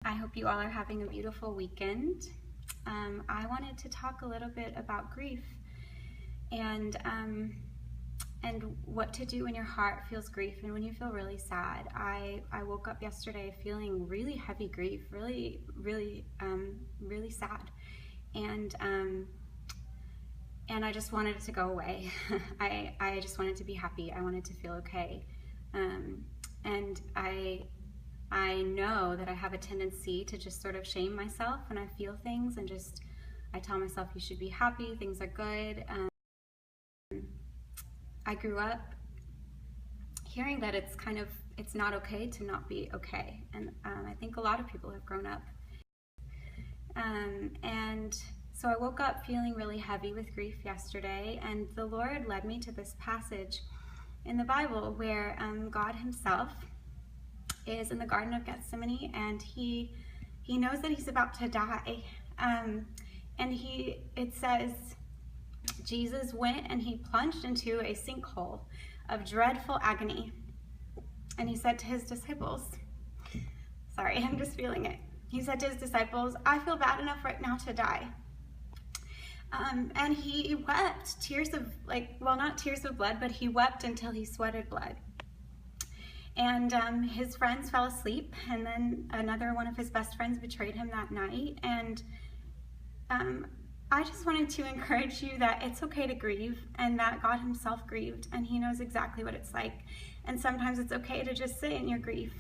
I hope you all are having a beautiful weekend. I wanted to talk a little bit about grief and what to do when your heart feels grief and when you feel really sad. I woke up yesterday feeling really heavy grief, really sad, and I just wanted it to go away. I just wanted to be happy. I wanted to feel okay, and I know that I have a tendency to just sort of shame myself when I feel things and I tell myself you should be happy, things are good. I grew up hearing that it's not okay to not be okay, and I think a lot of people have grown up. And so I woke up feeling really heavy with grief yesterday, and the Lord led me to this passage in the Bible where God himself is in the Garden of Gethsemane, and he knows that he's about to die, and it says Jesus went and he plunged into a sinkhole of dreadful agony, and he said to his disciples, sorry, I'm just feeling it. He said to his disciples, I feel bad enough right now to die. And he wept tears of, not tears of blood, but he wept until he sweated blood. And his friends fell asleep, and then another one of his best friends betrayed him that night. And I just wanted to encourage you that it's okay to grieve, and that God himself grieved, and he knows exactly what it's like. And sometimes it's okay to just sit in your grief.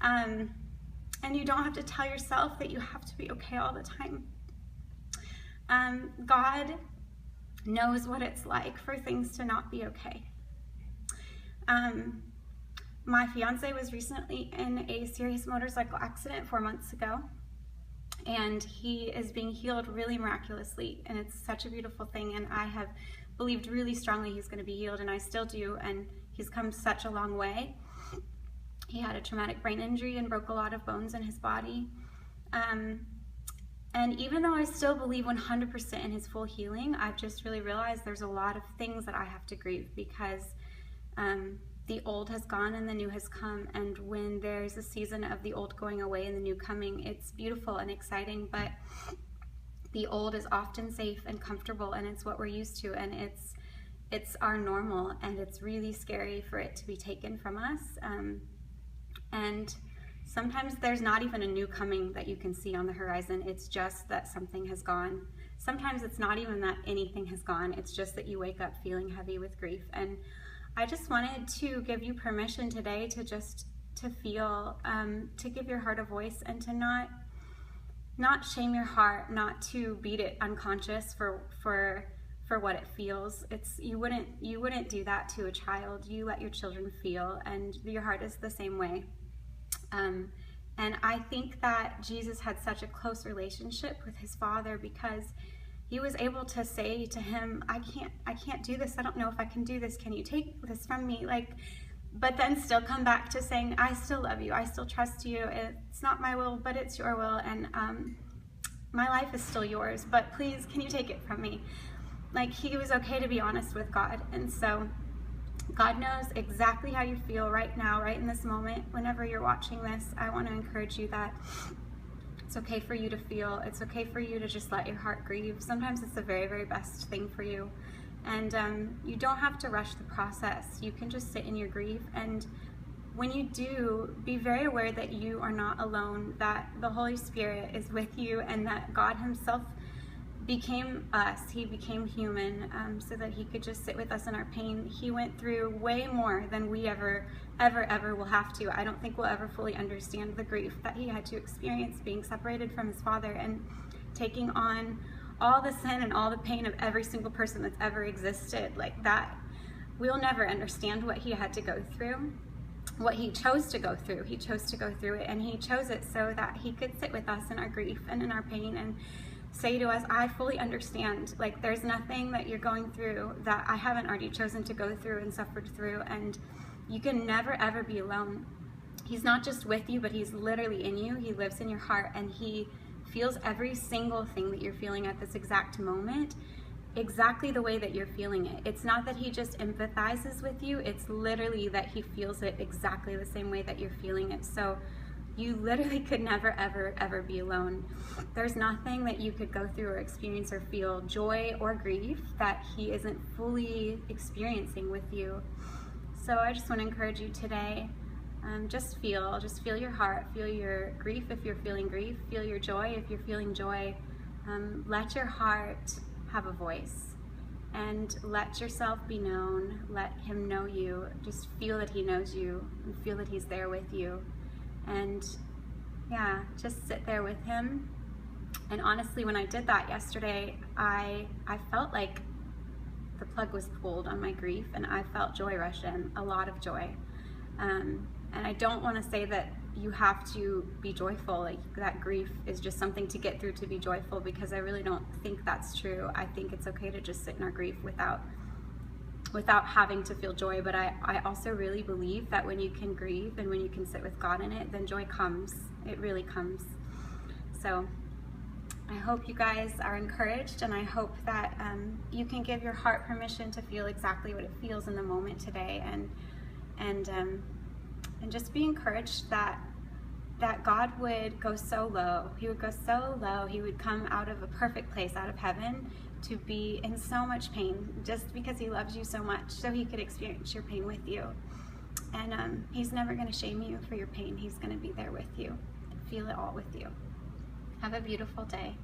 And you don't have to tell yourself that you have to be okay all the time. God knows what it's like for things to not be okay. My fiance was recently in a serious motorcycle accident 4 months ago, and he is being healed really miraculously, and it's such a beautiful thing, and I have believed really strongly he's going to be healed, and I still do, and he's come such a long way. He had a traumatic brain injury and broke a lot of bones in his body, and even though I still believe 100% in his full healing, I've just really realized there's a lot of things that I have to grieve, because the old has gone and the new has come, and when there's a season of the old going away and the new coming, it's beautiful and exciting, but the old is often safe and comfortable, and it's what we're used to, and it's our normal, and it's really scary for it to be taken from us. And sometimes there's not even a new coming that you can see on the horizon. It's just that something has gone. Sometimes it's not even that anything has gone. It's just that you wake up feeling heavy with grief. And I just wanted to give you permission today to feel, to give your heart a voice, and to not shame your heart, not to beat it unconscious for what it feels. You wouldn't do that to a child. You let your children feel, and your heart is the same way. And I think that Jesus had such a close relationship with his Father, because he was able to say to him, I can't do this. I don't know if I can do this. Can you take this from me? But then still come back to saying, I still love you. I still trust you. It's not my will, but it's your will. And my life is still yours, but please, can you take it from me? He was okay to be honest with God. And so God knows exactly how you feel right now, right in this moment. Whenever you're watching this, I want to encourage you that it's okay for you to feel. It's okay for you to just let your heart grieve. Sometimes it's the very, very best thing for you. And you don't have to rush the process. You can just sit in your grief. And when you do, be very aware that you are not alone, that the Holy Spirit is with you, and that God himself became us. He became human so that he could just sit with us in our pain. He went through way more than we ever will have to. I don't think we'll ever fully understand the grief that he had to experience being separated from his Father and taking on all the sin and all the pain of every single person that's ever existed. That, we'll never understand what he had to go through, what he chose to go through. He chose to go through it, and he chose it so that he could sit with us in our grief and in our pain and say to us, I fully understand. There's nothing that you're going through that I haven't already chosen to go through and suffered through, and you can never ever be alone. He's not just with you, but he's literally in you. He lives in your heart, and he feels every single thing that you're feeling at this exact moment, exactly the way that you're feeling it. It's not that he just empathizes with you, it's literally that he feels it exactly the same way that you're feeling it. So You literally could never, ever, ever be alone. There's nothing that you could go through or experience or feel, joy or grief, that he isn't fully experiencing with you. So I just want to encourage you today, just feel your heart, feel your grief if you're feeling grief, feel your joy if you're feeling joy. Let your heart have a voice, and let yourself be known. Let him know you. Just feel that he knows you, and feel that he's there with you. And yeah, just sit there with him. And honestly, when I did that yesterday, I felt like the plug was pulled on my grief, and I felt joy rush in, a lot of joy. And I don't want to say that you have to be joyful, like that grief is just something to get through to be joyful, because I really don't think that's true. I think it's okay to just sit in our grief without having to feel joy. But I also really believe that when you can grieve and when you can sit with God in it, then joy comes. It really comes. So I hope you guys are encouraged, and I hope that you can give your heart permission to feel exactly what it feels in the moment today, and just be encouraged that God would go so low. He would go so low. He would come out of a perfect place, out of heaven, to be in so much pain, just because he loves you so much, so he could experience your pain with you. And he's never going to shame you for your pain. He's going to be there with you, feel it all with you. Have a beautiful day.